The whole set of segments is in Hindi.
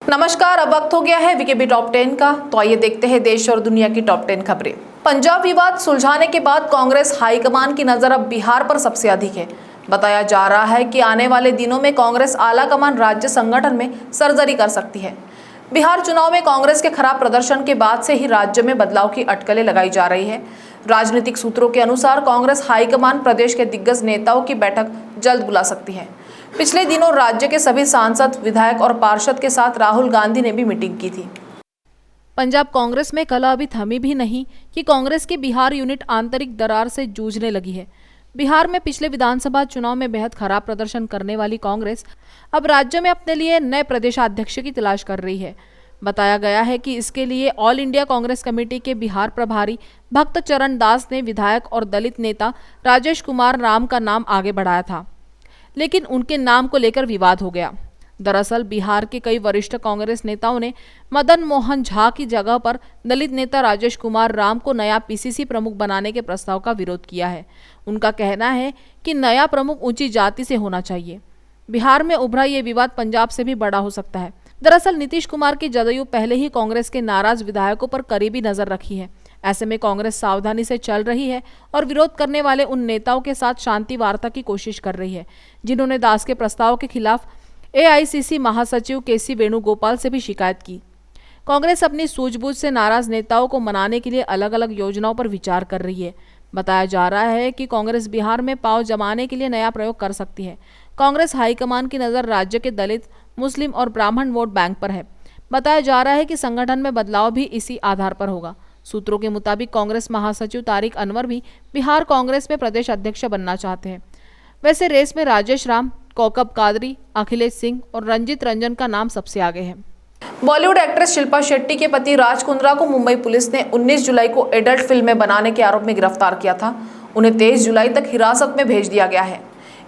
नमस्कार, अब वक्त हो गया है वीकेबी टॉप 10 का। तो आइए देखते हैं देश और दुनिया की टॉप 10 खबरें। पंजाब विवाद सुलझाने के बाद कांग्रेस हाईकमान की नजर अब बिहार पर सबसे अधिक है। बताया जा रहा है कि आने वाले दिनों में कांग्रेस आला कमान राज्य संगठन में सर्जरी कर सकती है। बिहार चुनाव में कांग्रेस के खराब प्रदर्शन के बाद से ही राज्य में बदलाव की अटकलें लगाई जा रही है। राजनीतिक सूत्रों के अनुसार कांग्रेस हाईकमान प्रदेश के दिग्गज नेताओं की बैठक जल्द बुला सकती है। पिछले दिनों राज्य के सभी सांसद, विधायक और पार्षद के साथ राहुल गांधी ने भी मीटिंग की थी। पंजाब कांग्रेस में कला अभी थमी भी नहीं कि कांग्रेस की बिहार यूनिट आंतरिक दरार से जूझने लगी है। बिहार में पिछले विधानसभा चुनाव में बेहद खराब प्रदर्शन करने वाली कांग्रेस अब राज्य में अपने लिए नए प्रदेशाध्यक्ष की तलाश कर रही है। बताया गया है कि इसके लिए ऑल इंडिया कांग्रेस कमेटी के बिहार प्रभारी भक्त चरण दास ने विधायक और दलित नेता राजेश कुमार राम का नाम आगे बढ़ाया था, लेकिन उनके नाम को लेकर विवाद हो गया। दरअसल बिहार के कई वरिष्ठ कांग्रेस नेताओं ने मदन मोहन झा की जगह पर दलित नेता राजेश कुमार राम को नया पीसीसी प्रमुख बनाने के प्रस्ताव का विरोध किया है। उनका कहना है कि नया प्रमुख ऊंची जाति से होना चाहिए। बिहार में उभरा ये विवाद पंजाब से भी बड़ा हो सकता है। दरअसल नीतीश कुमार की जदयू पहले ही कांग्रेस के नाराज विधायकों पर करीबी नजर रखी है। ऐसे में कांग्रेस सावधानी से चल रही है और विरोध करने वाले उन नेताओं के साथ शांति वार्ता की कोशिश कर रही है जिन्होंने दास के प्रस्ताव के खिलाफ एआईसीसी महासचिव केसी वेणुगोपाल से भी शिकायत की। कांग्रेस अपनी सूझबूझ से नाराज नेताओं को मनाने के लिए अलग अलग योजनाओं पर विचार कर रही है। बताया जा रहा है कि कांग्रेस बिहार में पांव जमाने के लिए नया प्रयोग कर सकती है। कांग्रेस हाईकमान की नजर राज्य के दलित, मुस्लिम और ब्राह्मण वोट बैंक पर है। बताया जा रहा है कि संगठन में बदलाव भी इसी आधार पर होगा। सूत्रों के मुताबिक कांग्रेस महासचिव तारिक अनवर भी बिहार कांग्रेस में प्रदेश अध्यक्ष बनना चाहते हैं। वैसे रेस में राजेश राम, कौकब कादरी, अखिलेश सिंह और रंजित रंजन का नाम सबसे आगे है। बॉलीवुड एक्ट्रेस शिल्पा शेट्टी के पति राज कुंद्रा को मुंबई पुलिस ने 19 जुलाई को एडल्ट फिल्में बनाने के आरोप में गिरफ्तार किया था। उन्हें 23 जुलाई तक हिरासत में भेज दिया गया है।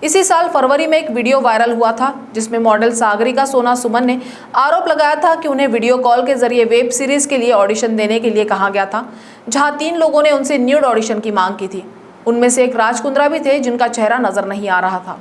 इसी साल फरवरी में एक वीडियो वायरल हुआ था जिसमें मॉडल सागरिका सोना सुमन ने आरोप लगाया था कि उन्हें वीडियो कॉल के जरिए वेब सीरीज के लिए ऑडिशन देने के लिए कहा गया था, जहां 3 लोगों ने उनसे न्यूड ऑडिशन की मांग की थी। उनमें से एक राज कुंद्रा भी थे जिनका चेहरा नजर नहीं आ रहा था।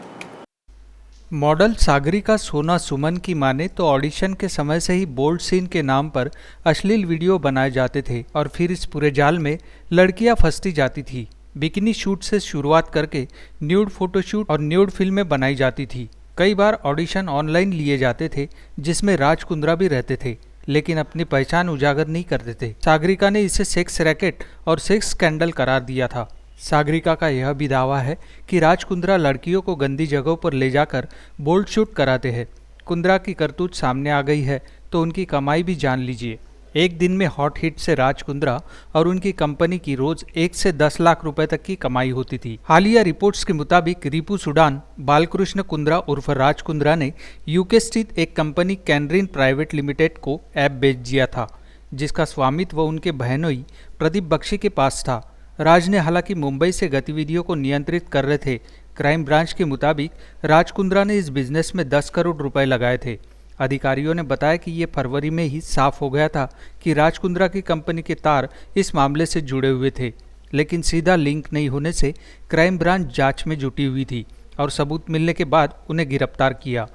मॉडल सागरिका सोना सुमन की माने तो ऑडिशन के समय से ही बोल्ड सीन के नाम पर अश्लील वीडियो बनाए जाते थे और फिर इस पूरे जाल में लड़कियां फंसती जाती थी। बिकिनी शूट से शुरुआत करके न्यूड फोटोशूट और न्यूड फिल्में बनाई जाती थी। कई बार ऑडिशन ऑनलाइन लिए जाते थे जिसमें राज कुंद्रा भी रहते थे, लेकिन अपनी पहचान उजागर नहीं करते थे। सागरिका ने इसे सेक्स रैकेट और सेक्स स्कैंडल करार दिया था। सागरिका का यह भी दावा है कि राज कुंद्रा लड़कियों को गंदी जगहों पर ले जाकर बोल्ड शूट कराते हैं। कुंद्रा की करतूत सामने आ गई है तो उनकी कमाई भी जान लीजिए। एक दिन में हॉट हिट से राज कुंद्रा और उनकी कंपनी की रोज 1 से 10 लाख रुपए तक की कमाई होती थी। हालिया रिपोर्ट्स के मुताबिक रिपू सुडान बालकृष्ण कुंद्रा उर्फ राज कुंद्रा ने यूके स्थित एक कंपनी कैनरिन प्राइवेट लिमिटेड को ऐप बेच दिया था, जिसका स्वामित्व उनके बहनोई प्रदीप बख्शी के पास था। राज ने हालांकि मुंबई से गतिविधियों को नियंत्रित कर रहे थे। क्राइम ब्रांच के मुताबिक राज कुंद्रा ने इस बिजनेस में 10 करोड़ रुपए लगाए थे। अधिकारियों ने बताया कि ये फरवरी में ही साफ हो गया था कि राज कुंद्रा की कंपनी के तार इस मामले से जुड़े हुए थे, लेकिन सीधा लिंक नहीं होने से क्राइम ब्रांच जांच में जुटी हुई थी और सबूत मिलने के बाद उन्हें गिरफ्तार किया।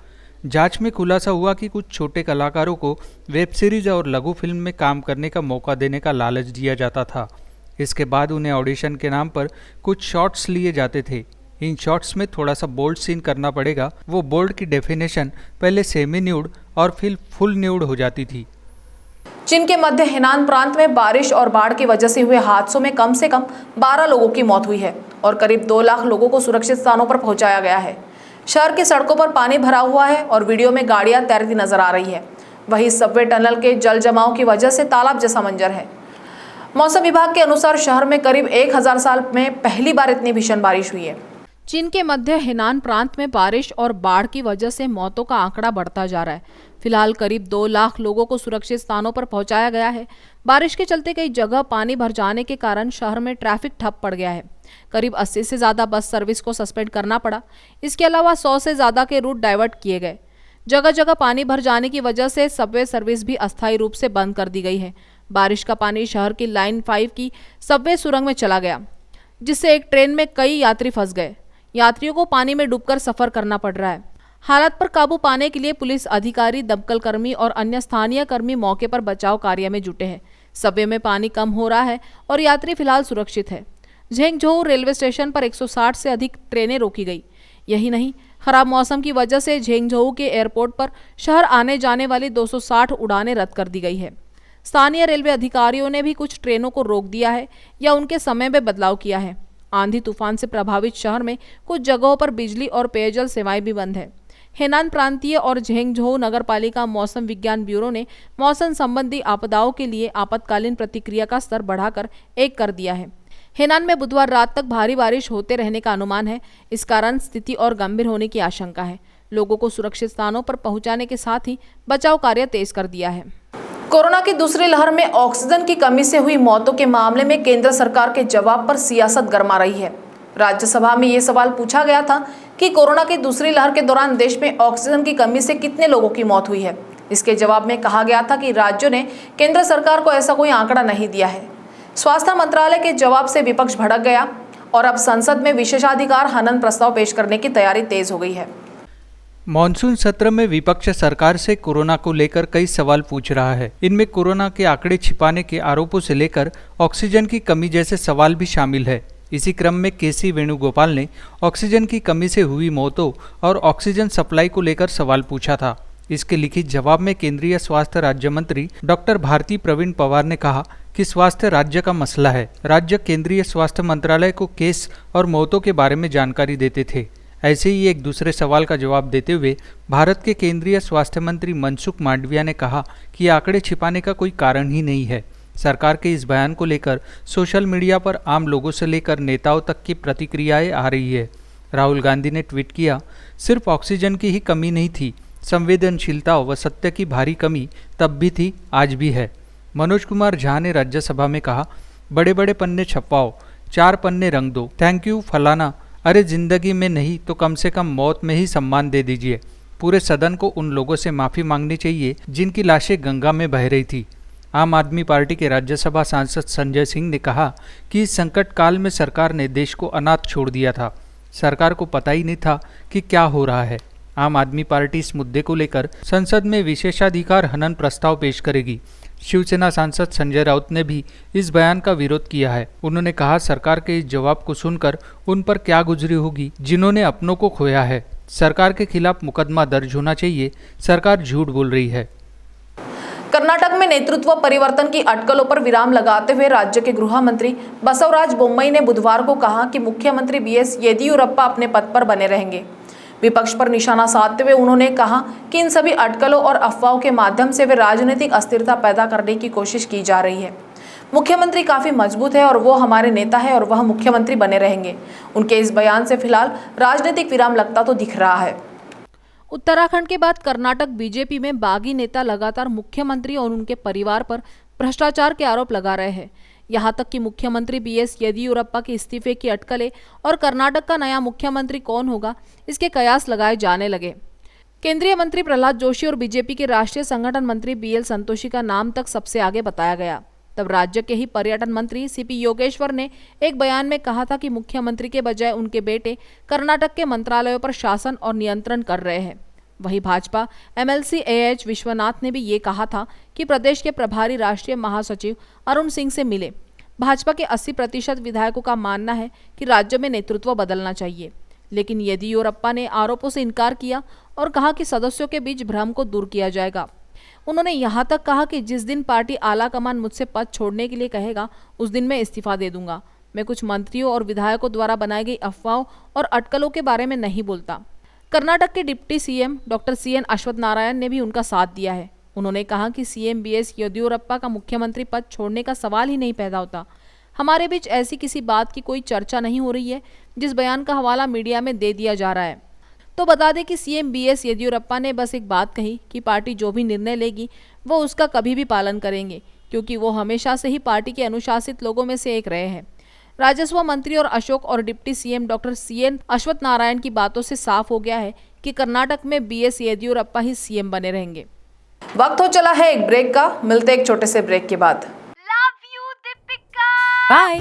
जांच में खुलासा हुआ कि कुछ छोटे कलाकारों को वेब सीरीज और लघु फिल्म में काम करने का मौका देने का लालच दिया जाता था। इसके बाद उन्हें ऑडिशन के नाम पर कुछ शॉट्स लिए जाते थे। इन शॉट्स में थोड़ा सा बोल्ड सीन करना पड़ेगा। वो बोल्ड की डेफिनेशन पहले सेमी न्यूड और फिर फुल न्यूड हो जाती थी। चीन के मध्य हेनान प्रांत में बारिश और बाढ़ की वजह से हुए हादसों में कम से कम 12 लोगों की मौत हुई है और करीब 2 लाख लोगों को सुरक्षित स्थानों पर पहुंचाया गया है। शहर की सड़कों पर पानी भरा हुआ है और वीडियो में गाड़ियां तैरती नजर आ रही है। वहीं सबवे टनल के जल जमाव की वजह से तालाब जैसा मंजर है। मौसम विभाग के अनुसार शहर में करीब 1000 साल में पहली बार इतनी भीषण बारिश हुई है। चीन के मध्य हेनान प्रांत में बारिश और बाढ़ की वजह से मौतों का आंकड़ा बढ़ता जा रहा है। फिलहाल करीब 2 लाख लोगों को सुरक्षित स्थानों पर पहुंचाया गया है। बारिश के चलते कई जगह पानी भर जाने के कारण शहर में ट्रैफिक ठप पड़ गया है। करीब 80 से ज्यादा बस सर्विस को सस्पेंड करना पड़ा। इसके अलावा 100 से ज्यादा के रूट डाइवर्ट किए गए। जगह जगह पानी भर जाने की वजह से सबवे सर्विस भी अस्थायी रूप से बंद कर दी गई है। बारिश का पानी शहर की लाइन 5 की सबवे सुरंग में चला गया, जिससे एक ट्रेन में कई यात्री फंस गए। यात्रियों को पानी में डूबकर सफर करना पड़ रहा है। हालात पर काबू पाने के लिए पुलिस अधिकारी, दमकल कर्मी और अन्य स्थानीय कर्मी मौके पर बचाव कार्य में जुटे हैं। सबवे में पानी कम हो रहा है और यात्री फिलहाल सुरक्षित है। झेंगझोऊ रेलवे स्टेशन पर 160 से अधिक ट्रेनें रोकी गई। यही नहीं, खराब मौसम की वजह से झेंगझोऊ के एयरपोर्ट पर शहर आने जाने वाली 260 उड़ानें रद्द कर दी गई है। स्थानीय रेलवे अधिकारियों ने भी कुछ ट्रेनों को रोक दिया है या उनके समय में बदलाव किया है। आंधी तूफान से प्रभावित शहर में कुछ जगहों पर बिजली और पेयजल सेवाएं भी बंद है। हेनान प्रांतीय और झेंगझोऊ नगरपालिका मौसम विज्ञान ब्यूरो ने मौसम संबंधी आपदाओं के लिए आपातकालीन प्रतिक्रिया का स्तर बढ़ाकर 1 कर दिया है। हेनान में बुधवार रात तक भारी बारिश होते रहने का अनुमान है। इस कारण स्थिति और गंभीर होने की आशंका है। लोगों को सुरक्षित स्थानों पर पहुंचाने के साथ ही बचाव कार्य तेज कर दिया है। कोरोना की दूसरी लहर में ऑक्सीजन की कमी से हुई मौतों के मामले में केंद्र सरकार के जवाब पर सियासत गरमा रही है। राज्यसभा में ये सवाल पूछा गया था कि कोरोना की दूसरी लहर के दौरान देश में ऑक्सीजन की कमी से कितने लोगों की मौत हुई है। इसके जवाब में कहा गया था कि राज्यों ने केंद्र सरकार को ऐसा कोई आंकड़ा नहीं दिया है। स्वास्थ्य मंत्रालय के जवाब से विपक्ष भड़क गया और अब संसद में विशेषाधिकार हनन प्रस्ताव पेश करने की तैयारी तेज हो गई है। मॉनसून सत्र में विपक्ष सरकार से कोरोना को लेकर कई सवाल पूछ रहा है। इनमें कोरोना के आंकड़े छिपाने के आरोपों से लेकर ऑक्सीजन की कमी जैसे सवाल भी शामिल है। इसी क्रम में केसी वेणुगोपाल ने ऑक्सीजन की कमी से हुई मौतों और ऑक्सीजन सप्लाई को लेकर सवाल पूछा था। इसके लिखित जवाब में केंद्रीय स्वास्थ्य राज्य मंत्री डॉक्टर भारती प्रवीण पवार ने कहा कि स्वास्थ्य राज्य का मसला है। राज्य केंद्रीय स्वास्थ्य मंत्रालय को केस और मौतों के बारे में जानकारी देते थे। ऐसे ही एक दूसरे सवाल का जवाब देते हुए भारत के केंद्रीय स्वास्थ्य मंत्री मनसुख मांडविया ने कहा कि आंकड़े छिपाने का कोई कारण ही नहीं है। सरकार के इस बयान को लेकर सोशल मीडिया पर आम लोगों से लेकर नेताओं तक की प्रतिक्रियाएं आ रही है। राहुल गांधी ने ट्वीट किया, सिर्फ ऑक्सीजन की ही कमी नहीं थी, संवेदनशीलता व सत्य की भारी कमी तब भी थी, आज भी है। मनोज कुमार झा ने राज्यसभा में कहा, बड़े बड़े पन्ने छपवाओ, 4 पन्ने रंग दो, थैंक यू फलाना, अरे जिंदगी में नहीं तो कम से कम मौत में ही सम्मान दे दीजिए। पूरे सदन को उन लोगों से माफ़ी मांगनी चाहिए जिनकी लाशें गंगा में बह रही थी। आम आदमी पार्टी के राज्यसभा सांसद संजय सिंह ने कहा कि इस संकट काल में सरकार ने देश को अनाथ छोड़ दिया था। सरकार को पता ही नहीं था कि क्या हो रहा है। आम आदमी पार्टी इस मुद्दे को लेकर संसद में विशेषाधिकार हनन प्रस्ताव पेश करेगी। शिवसेना सांसद संजय राउत ने भी इस बयान का विरोध किया है। उन्होंने कहा, सरकार के इस जवाब को सुनकर उन पर क्या गुजरी होगी जिन्होंने अपनों को खोया है। सरकार के खिलाफ मुकदमा दर्ज होना चाहिए। सरकार झूठ बोल रही है। कर्नाटक में नेतृत्व परिवर्तन की अटकलों पर विराम लगाते हुए राज्य के गृह मंत्री बसवराज बोम्मई ने बुधवार को कहा कि मुख्यमंत्री बीएस येदियुरप्पा अपने पद पर बने रहेंगे। विपक्ष पर निशाना साधते हुए उन्होंने कहा कि इन सभी अटकलों और अफवाहों के माध्यम से वे राजनीतिक अस्थिरता पैदा करने की कोशिश की जा रही है। मुख्यमंत्री काफी मजबूत है और वो हमारे नेता है और वह मुख्यमंत्री बने रहेंगे। उनके इस बयान से फिलहाल राजनीतिक विराम लगता तो दिख रहा है। उत्तराखंड के बाद कर्नाटक बीजेपी में बागी नेता लगातार मुख्यमंत्री और उनके परिवार पर भ्रष्टाचार के आरोप लगा रहे हैं। यहां तक कि मुख्यमंत्री बीएस येदियुरप्पा के इस्तीफे की अटकलें और कर्नाटक का नया मुख्यमंत्री कौन होगा, इसके कयास लगाए जाने लगे। केंद्रीय मंत्री प्रहलाद जोशी और बीजेपी के राष्ट्रीय संगठन मंत्री बीएल संतोषी का नाम तक सबसे आगे बताया गया। तब राज्य के ही पर्यटन मंत्री सीपी योगेश्वर ने एक बयान में कहा था कि मुख्यमंत्री के बजाय उनके बेटे कर्नाटक के मंत्रालयों पर शासन और नियंत्रण कर रहे हैं। वहीं भाजपा एमएलसी एएच विश्वनाथ ने भी ये कहा था कि प्रदेश के प्रभारी राष्ट्रीय महासचिव अरुण सिंह से मिले। भाजपा के 80% विधायकों का मानना है कि राज्य में नेतृत्व बदलना चाहिए, लेकिन येदियुरप्पा ने आरोपों से इनकार किया और कहा कि सदस्यों के बीच भ्रम को दूर किया जाएगा। उन्होंने यहां तक कहा कि जिस दिन पार्टी आला कमान मुझसे पद छोड़ने के लिए कहेगा, उस दिन मैं इस्तीफा दे दूंगा। मैं कुछ मंत्रियों और विधायकों द्वारा बनाई गई अफवाहों और अटकलों के बारे में नहीं बोलता। कर्नाटक के deputy CM doctor C N Ashwath Narayan ने भी उनका साथ दिया है। उन्होंने कहा कि सीएम बीएस येदियुरप्पा का मुख्यमंत्री पद छोड़ने का सवाल ही नहीं पैदा होता। हमारे बीच ऐसी किसी बात की कोई चर्चा नहीं हो रही है जिस बयान का हवाला मीडिया में दे दिया जा रहा है। तो बता दें कि सीएम बीएस येदियुरप्पा ने बस एक बात कही कि पार्टी जो भी निर्णय लेगी वो उसका कभी भी पालन करेंगे, क्योंकि वो हमेशा से ही पार्टी के अनुशासित लोगों में से एक रहे हैं। राजस्व मंत्री और अशोक और deputy CM doctor C N Ashwath Narayan की बातों से साफ हो गया है कि कर्नाटक में बीएस येदियुरप्पा ही सीएम बने रहेंगे। वक्त हो चला है एक ब्रेक का, मिलते एक छोटे से ब्रेक के बाद। बाय।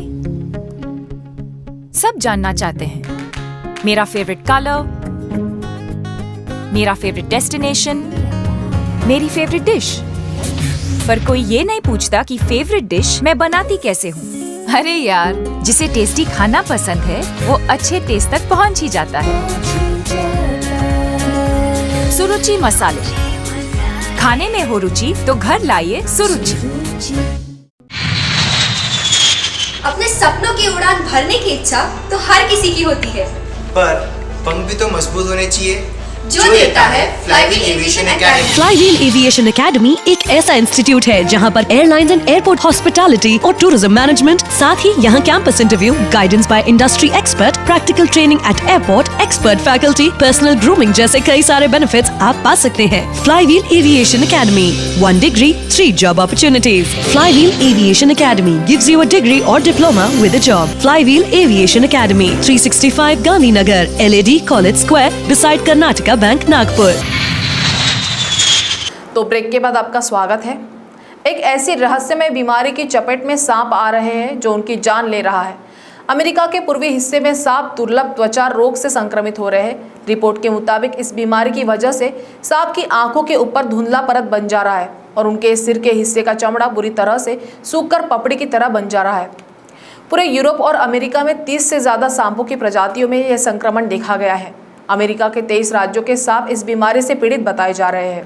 सब जानना चाहते हैं मेरा फेवरेट कलर, मेरा फेवरेट डेस्टिनेशन, मेरी फेवरेट डिश। पर कोई ये नहीं पूछता कि फेवरेट डिश मैं बनाती कैसे हूँ। अरे यार, जिसे टेस्टी खाना पसंद है वो अच्छे टेस्ट तक पहुँच ही जाता है। सुरुचि मसाले, खाने में हो रुचि तो घर लाइए सुरुचि। अपने सपनों की उड़ान भरने की इच्छा तो हर किसी की होती है, पर पंख भी तो मजबूत होने चाहिए जो देता है flywheel aviation academy. Flywheel aviation academy एक ऐसा इंस्टीट्यूट है जहां पर एयरलाइंस एंड एयरपोर्ट हॉस्पिटैलिटी और टूरिज्म मैनेजमेंट, साथ ही यहां campus interview, guidance by industry expert, practical training at airport, expert faculty, personal grooming जैसे कई सारे बेनिफिट्स आप पा सकते हैं। Flywheel aviation academy, 1 degree, 3 job opportunities. Flywheel Aviation Academy gives you a degree or diploma with a job. Flywheel Aviation Academy, 365 Gandhinagar, LAD College Square, beside Karnataka bank, Nagpur. तो ब्रेक के बाद आपका स्वागत है। एक ऐसी रहस्यमय बीमारी की चपेट में सांप आ रहे हैं जो उनकी जान ले रहा है। अमेरिका के पूर्वी हिस्से में सांप दुर्लभ त्वचा रोग से संक्रमित हो रहे हैं। रिपोर्ट के मुताबिक इस बीमारी की वजह से सांप की आंखों के ऊपर धुंधला परत बन जा रहा है और उनके सिर के हिस्से का चमड़ा बुरी तरह से सूखकर पपड़ी की तरह बन जा रहा है। पूरे यूरोप और अमेरिका में 30 से ज्यादा सांपों की प्रजातियों में यह संक्रमण देखा गया है। अमेरिका के 23 राज्यों के सांप इस बीमारी से पीड़ित बताए जा रहे हैं।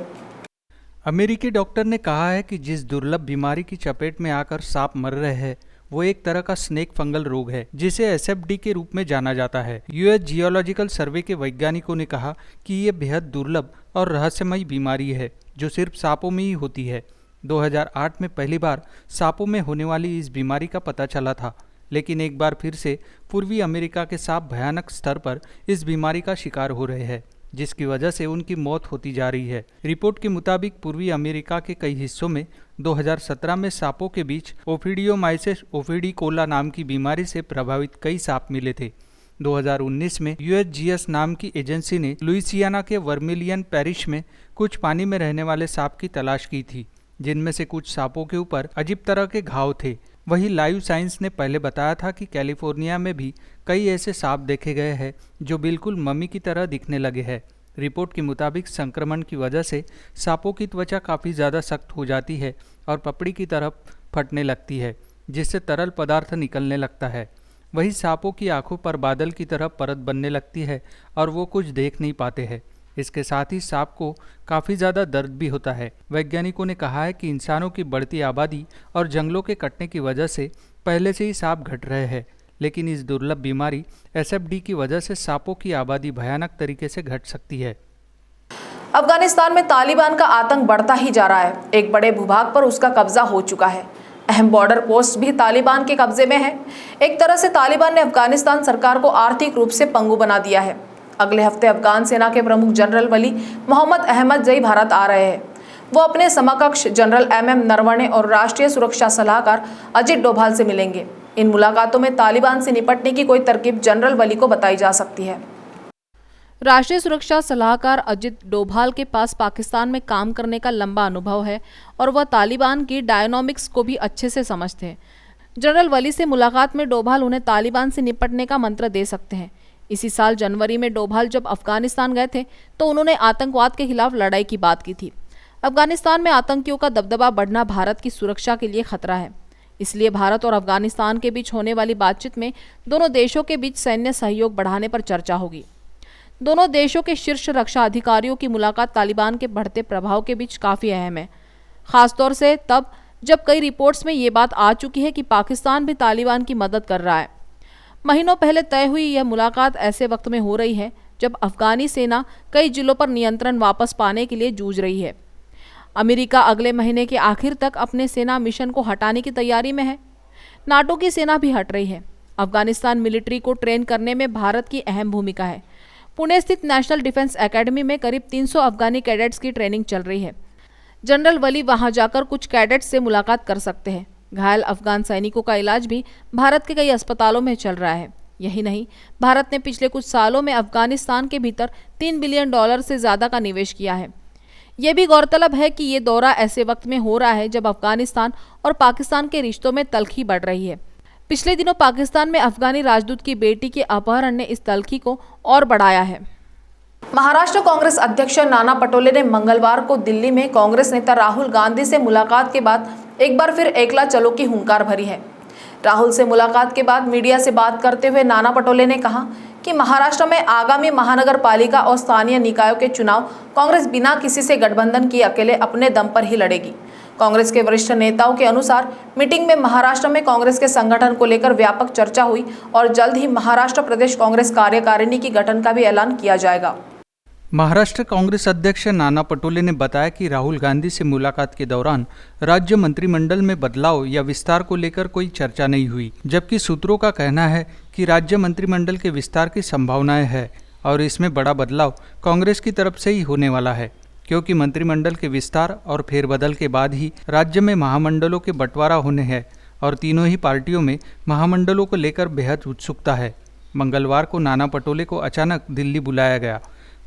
अमेरिकी डॉक्टर ने कहा है कि जिस दुर्लभ बीमारी की चपेट में आकर सांप मर रहे हैं वो एक तरह का स्नेक फंगल रोग है जिसे SFD के रूप में जाना जाता है। यूएस जियोलॉजिकल सर्वे के वैज्ञानिकों ने कहा कि ये बेहद दुर्लभ और रहस्यमयी बीमारी है जो सिर्फ सांपों में ही होती है। 2008 में पहली बार सांपों में होने वाली इस बीमारी का पता चला था, लेकिन एक बार फिर से पूर्वी अमेरिका के सांप भयानक स्तर पर इस बीमारी का शिकार हो रहे हैं, जिसकी वजह से उनकी मौत होती जा रही है। रिपोर्ट के मुताबिक पूर्वी अमेरिका के कई हिस्सों में 2017 में सांपों के बीच ओफिडियोमाइसिस ओफिडिकोला नाम की बीमारी से प्रभावित कई सांप मिले थे। 2019 में USGS नाम की एजेंसी ने लुइसियाना के वर्मिलियन पैरिश में कुछ पानी में रहने वाले सांप की तलाश की थी, जिनमें से कुछ सांपों के ऊपर अजीब तरह के घाव थे। वहीं लाइव साइंस ने पहले बताया था कि कैलिफोर्निया में भी कई ऐसे सांप देखे गए हैं जो बिल्कुल मम्मी की तरह दिखने लगे हैं। रिपोर्ट के मुताबिक संक्रमण की वजह से सांपों की त्वचा काफ़ी ज़्यादा सख्त हो जाती है और पपड़ी की तरफ फटने लगती है, जिससे तरल पदार्थ निकलने लगता है। वहीं सांपों की आंखों पर बादल की तरह परत बनने लगती है और वो कुछ देख नहीं पाते हैं। इसके साथ ही सांप को काफ़ी ज़्यादा दर्द भी होता है। वैज्ञानिकों ने कहा है कि इंसानों की बढ़ती आबादी और जंगलों के कटने की वजह से पहले से ही सांप घट रहे हैं, लेकिन इस दुर्लभ बीमारी SFD की वजह से सांपों की आबादी भयानक तरीके से घट सकती है। अफगानिस्तान में तालिबान का आतंक बढ़ता ही जा रहा है। एक बड़े भूभाग पर उसका कब्जा हो चुका है। अहम बॉर्डर पोस्ट भी तालिबान के कब्जे में है। एक तरह से तालिबान ने अफगानिस्तान सरकार को आर्थिक रूप से पंगु बना दिया है। अगले हफ्ते अफगान सेना के प्रमुख जनरल वली मोहम्मद अहमदजई भारत आ रहे हैं। वो अपने समकक्ष जनरल MM नरवणे और राष्ट्रीय सुरक्षा सलाहकार अजित डोभाल से मिलेंगे। इन मुलाकातों में तालिबान से निपटने की कोई तरकीब जनरल वली को बताई जा सकती है। राष्ट्रीय सुरक्षा सलाहकार अजित डोभाल के पास पाकिस्तान में काम करने का लंबा अनुभव है और वह तालिबान की डायनामिक्स को भी अच्छे से समझते हैं। जनरल वली से मुलाकात में डोभाल उन्हें तालिबान से निपटने का मंत्र दे सकते हैं। इसी साल जनवरी में डोभाल जब अफगानिस्तान गए थे तो उन्होंने आतंकवाद के खिलाफ लड़ाई की बात की थी। अफगानिस्तान में आतंकियों का दबदबा बढ़ना भारत की सुरक्षा के लिए खतरा है। इसलिए भारत और अफगानिस्तान के बीच होने वाली बातचीत में दोनों देशों के बीच सैन्य सहयोग बढ़ाने पर चर्चा होगी। दोनों देशों के शीर्ष रक्षा अधिकारियों की मुलाकात तालिबान के बढ़ते प्रभाव के बीच काफ़ी अहम है, खासतौर से तब जब कई रिपोर्ट्स में ये बात आ चुकी है कि पाकिस्तान भी तालिबान की मदद कर रहा है। महीनों पहले तय हुई यह मुलाकात ऐसे वक्त में हो रही है जब अफगानी सेना कई जिलों पर नियंत्रण वापस पाने के लिए जूझ रही है। अमेरिका अगले महीने के आखिर तक अपने सेना मिशन को हटाने की तैयारी में है। नाटो की सेना भी हट रही है। अफगानिस्तान मिलिट्री को ट्रेन करने में भारत की अहम भूमिका है। पुणे स्थित नेशनल डिफेंस एकेडमी में करीब 300 अफगानी कैडेट्स की ट्रेनिंग चल रही है। जनरल वली वहां जाकर कुछ कैडेट्स से मुलाकात कर सकते हैं। घायल अफगान सैनिकों का इलाज भी भारत के कई अस्पतालों में चल रहा है। यही नहीं, भारत ने पिछले कुछ सालों में अफगानिस्तान के भीतर $3 बिलियन से ज़्यादा का निवेश किया है। यह भी गौरतलब है कि ये दौरा ऐसे वक्त में हो रहा है जब अफगानिस्तान और पाकिस्तान के रिश्तों में तल्खी बढ़ रही है। पिछले दिनों पाकिस्तान में अफगानी राजदूत की बेटी के अपहरण ने इस तल्खी को और बढ़ाया है। महाराष्ट्र कांग्रेस अध्यक्ष नाना पटोले ने मंगलवार को दिल्ली में कांग्रेस नेता राहुल गांधी से मुलाकात के बाद एक बार फिर एकला चलो की हुंकार भरी है। राहुल से मुलाकात के बाद मीडिया से बात करते हुए नाना पटोले ने कहा कि महाराष्ट्र में आगामी महानगर पालिका और स्थानीय निकायों के चुनाव कांग्रेस बिना किसी से गठबंधन किए अकेले अपने दम पर ही लड़ेगी। कांग्रेस के वरिष्ठ नेताओं के अनुसार मीटिंग में महाराष्ट्र में कांग्रेस के संगठन को लेकर व्यापक चर्चा हुई और जल्द ही महाराष्ट्र प्रदेश कांग्रेस कार्यकारिणी की गठन का भी ऐलान किया जाएगा। महाराष्ट्र कांग्रेस अध्यक्ष नाना पटोले ने बताया कि राहुल गांधी से मुलाकात के दौरान राज्य मंत्रिमंडल में बदलाव या विस्तार को लेकर कोई चर्चा नहीं हुई, जबकि सूत्रों का कहना है कि राज्य मंत्रिमंडल के विस्तार की संभावनाएं है और इसमें बड़ा बदलाव कांग्रेस की तरफ से ही होने वाला है, क्योंकि मंत्रिमंडल के विस्तार और फेरबदल के बाद ही राज्य में महामंडलों के बंटवारा होने हैं और तीनों ही पार्टियों में महामंडलों को लेकर बेहद उत्सुकता है। मंगलवार को नाना पटोले को अचानक दिल्ली बुलाया गया।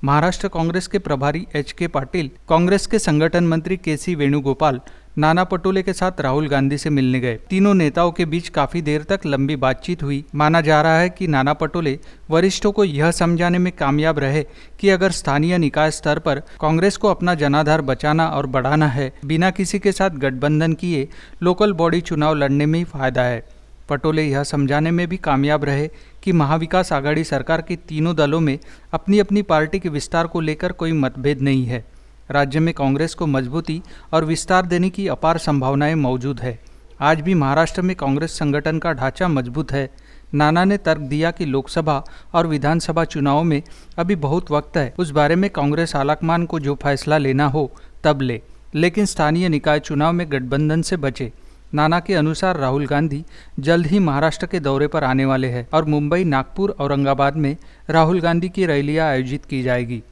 महाराष्ट्र कांग्रेस के प्रभारी एच.के. पाटिल, कांग्रेस के संगठन मंत्री के.सी. वेणुगोपाल नाना पटोले के साथ राहुल गांधी से मिलने गए। तीनों नेताओं के बीच काफी देर तक लंबी बातचीत हुई। माना जा रहा है कि नाना पटोले वरिष्ठों को यह समझाने में कामयाब रहे कि अगर स्थानीय निकाय स्तर पर कांग्रेस को अपना जनाधार बचाना और बढ़ाना है, बिना किसी के साथ गठबंधन किए लोकल बॉडी चुनाव लड़ने में ही फायदा है। पटोले यह समझाने में भी कामयाब रहे कि महाविकास आघाड़ी सरकार के तीनों दलों में अपनी अपनी पार्टी के विस्तार को लेकर कोई मतभेद नहीं है। राज्य में कांग्रेस को मजबूती और विस्तार देने की अपार संभावनाएं मौजूद है। आज भी महाराष्ट्र में कांग्रेस संगठन का ढांचा मजबूत है। नाना ने तर्क दिया कि लोकसभा और विधानसभा चुनावों में अभी बहुत वक्त है, उस बारे में कांग्रेस आलाकमान को जो फैसला लेना हो तब ले, लेकिन स्थानीय निकाय चुनाव में गठबंधन से बचे। नाना के अनुसार राहुल गांधी जल्द ही महाराष्ट्र के दौरे पर आने वाले हैं और मुंबई, नागपुर, औरंगाबाद में राहुल गांधी की रैलियां आयोजित की जाएगी।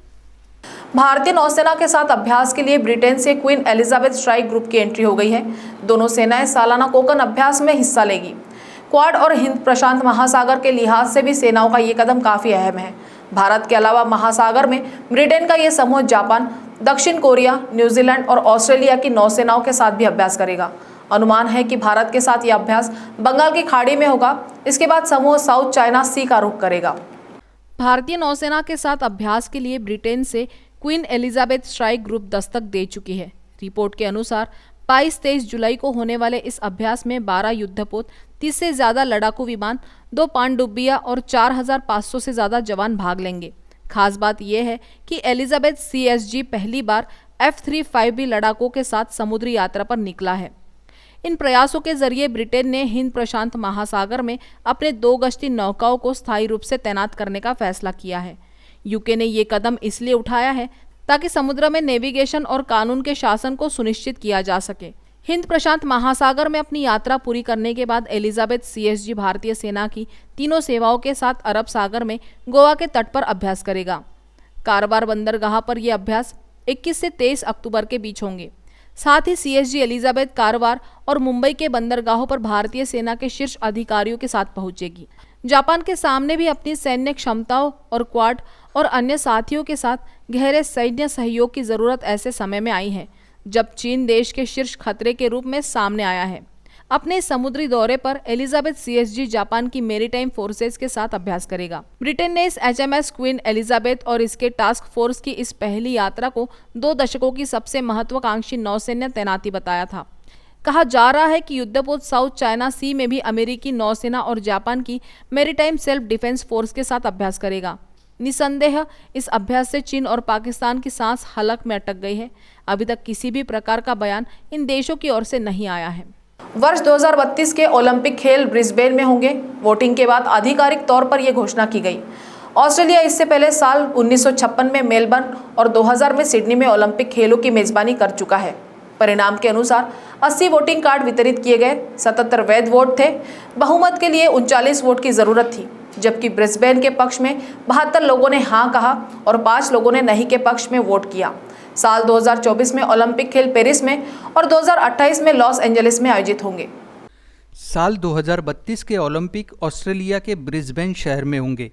भारतीय नौसेना के साथ अभ्यास के लिए ब्रिटेन से क्वीन एलिजाबेथ स्ट्राइक ग्रुप की एंट्री हो गई है। दोनों सेनाएं सालाना कोकन अभ्यास में हिस्सा लेगी। क्वाड और हिंद प्रशांत महासागर के लिहाज से भी सेनाओं का ये कदम काफी अहम है। भारत के अलावा महासागर में ब्रिटेन का ये समूह जापान, दक्षिण कोरिया, न्यूजीलैंड और ऑस्ट्रेलिया की नौसेनाओं के साथ भी अभ्यास करेगा। अनुमान है कि भारत के साथ यह अभ्यास बंगाल की खाड़ी में होगा। इसके बाद समूह साउथ चाइना सी का रुख करेगा। भारतीय नौसेना के साथ अभ्यास के लिए ब्रिटेन से queen Elizabeth strike group Dastak दे चुकी है। रिपोर्ट के अनुसार 22-23 जुलाई को होने वाले इस अभ्यास में 12 युद्धपोत, 30 से ज्यादा लड़ाकू विमान, 2 पनडुब्बियां और 4500 से ज्यादा जवान भाग लेंगे। खास बात यह है कि एलिजाबेथ CSG पहली बार F-35B लड़ाकों के साथ समुद्री यात्रा पर निकला है। इन प्रयासों के जरिए ब्रिटेन ने हिंद प्रशांत महासागर में अपने 2 गश्ती नौकाओं को स्थायी रूप से तैनात करने का फैसला किया है। यूके ने ये कदम इसलिए उठाया है ताकि समुद्र में नेविगेशन और कानून के शासन को सुनिश्चित किया जा सके। हिंद प्रशांत महासागर में अपनी यात्रा पूरी करने के बाद एलिजाबेथ CSG भारतीय सेना की तीनों सेवाओं के साथ अरब सागर में गोवा के तट पर अभ्यास करेगा। कारवार बंदरगाह पर यह अभ्यास 21 से 23 अक्टूबर के बीच होंगे। साथ ही CSG एलिजाबेथ कारवार और मुंबई के बंदरगाहों पर भारतीय सेना के शीर्ष अधिकारियों के साथ पहुंचेगी। जापान के सामने भी अपनी सैन्य क्षमताओं और क्वाड और अन्य साथियों के साथ गहरे सैन्य सहयोग की जरूरत ऐसे समय में आई है जब चीन देश के शीर्ष खतरे के रूप में सामने आया है। अपने समुद्री दौरे पर एलिजाबेथ CSG जापान की मेरीटाइम फोर्सेस के साथ अभ्यास करेगा। ब्रिटेन ने इस HMS क्वीन एलिजाबेथ और इसके टास्क फोर्स की इस पहली यात्रा को 2 दशकों की सबसे महत्वाकांक्षी नौसैन्य तैनाती बताया था। कहा जा रहा है कि युद्धपोत साउथ चाइना सी में भी अमेरिकी नौसेना और जापान की मेरीटाइम सेल्फ डिफेंस फोर्स के साथ अभ्यास करेगा। निसंदेह इस अभ्यास से चीन और पाकिस्तान की सांस हलक में अटक गई है। अभी तक किसी भी प्रकार का बयान इन देशों की ओर से नहीं आया है। वर्ष 2032 के ओलंपिक खेल ब्रिस्बेन में होंगे। वोटिंग के बाद आधिकारिक तौर पर यह घोषणा की गई। ऑस्ट्रेलिया इससे पहले साल 1956 में मेलबर्न और 2000 में सिडनी में ओलंपिक खेलों की मेजबानी कर चुका है। परिणाम के अनुसार 80 वोटिंग कार्ड वितरित किए गए। 77 वैध वोट थे। बहुमत के लिए 39 वोट की जरूरत थी, जबकि ब्रिस्बेन के पक्ष में 72 लोगों ने हाँ कहा और 5 लोगों ने नहीं के पक्ष में वोट किया। साल 2024 में ओलंपिक खेल पेरिस में और 2028 में लॉस एंजलिस में आयोजित होंगे। साल 2032 के ओलंपिक ऑस्ट्रेलिया के ब्रिस्बेन शहर में होंगे।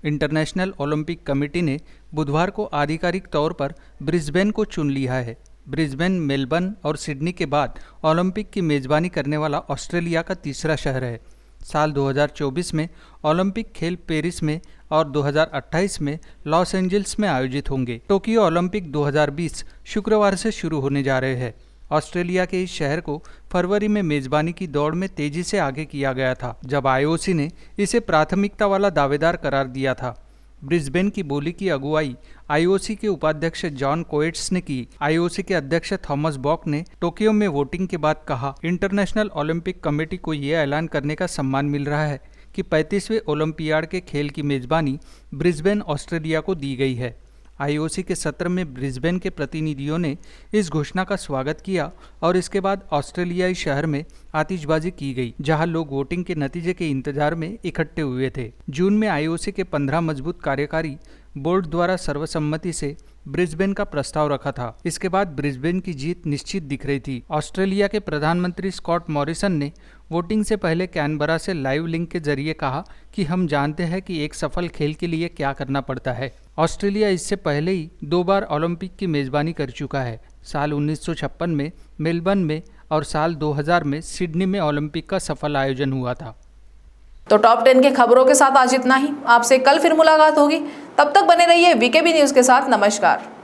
इंटरनेशनल ओलंपिक कमेटी ने बुधवार को आधिकारिक तौर पर ब्रिस्बेन को चुन लिया है। ब्रिस्बेन, मेलबर्न और सिडनी के बाद ओलंपिक की मेजबानी करने वाला ऑस्ट्रेलिया का तीसरा शहर है। साल 2024 में ओलंपिक खेल पेरिस में और 2028 में लॉस एंजल्स में आयोजित होंगे। टोक्यो ओलंपिक 2020 शुक्रवार से शुरू होने जा रहे हैं। ऑस्ट्रेलिया के इस शहर को फरवरी में मेजबानी की दौड़ में तेजी से आगे किया गया था, जब आईओसी ने इसे प्राथमिकता वाला दावेदार करार दिया था। ब्रिस्बेन की बोली की अगुवाई आईओसी के उपाध्यक्ष जॉन कोएट्स ने की। आईओसी के अध्यक्ष थॉमस बॉक ने टोक्यो में वोटिंग के बाद कहा, इंटरनेशनल ओलंपिक कमेटी को ये ऐलान करने का सम्मान मिल रहा है कि 35वें ओलंपियाड के खेल की मेजबानी ब्रिस्बेन ऑस्ट्रेलिया को दी गई है। आईओसी के सत्र में ब्रिस्बेन के प्रतिनिधियों ने इस घोषणा का स्वागत किया और इसके बाद ऑस्ट्रेलियाई शहर में आतिशबाजी की गई, जहां लोग वोटिंग के नतीजे के इंतजार में इकट्ठे हुए थे। जून में आईओसी के 15 मजबूत कार्यकारी बोर्ड द्वारा सर्वसम्मति से ब्रिस्बेन का प्रस्ताव रखा था। इसके बाद ब्रिस्बेन की जीत निश्चित दिख रही थी। ऑस्ट्रेलिया के प्रधानमंत्री स्कॉट मॉरिसन ने वोटिंग से पहले कैनबरा से लाइव लिंक के जरिए कहा कि हम जानते हैं कि एक सफल खेल के लिए क्या करना पड़ता है। ऑस्ट्रेलिया इससे पहले ही 2 बार ओलंपिक की मेजबानी कर चुका है। साल 1956 में मेलबर्न में और साल 2000 में सिडनी में ओलंपिक का सफल आयोजन हुआ था। तो टॉप 10 के खबरों के साथ आज इतना ही। आपसे कल फिर मुलाकात होगी, तब तक बने रहिए वीकेबी न्यूज़ के साथ। नमस्कार।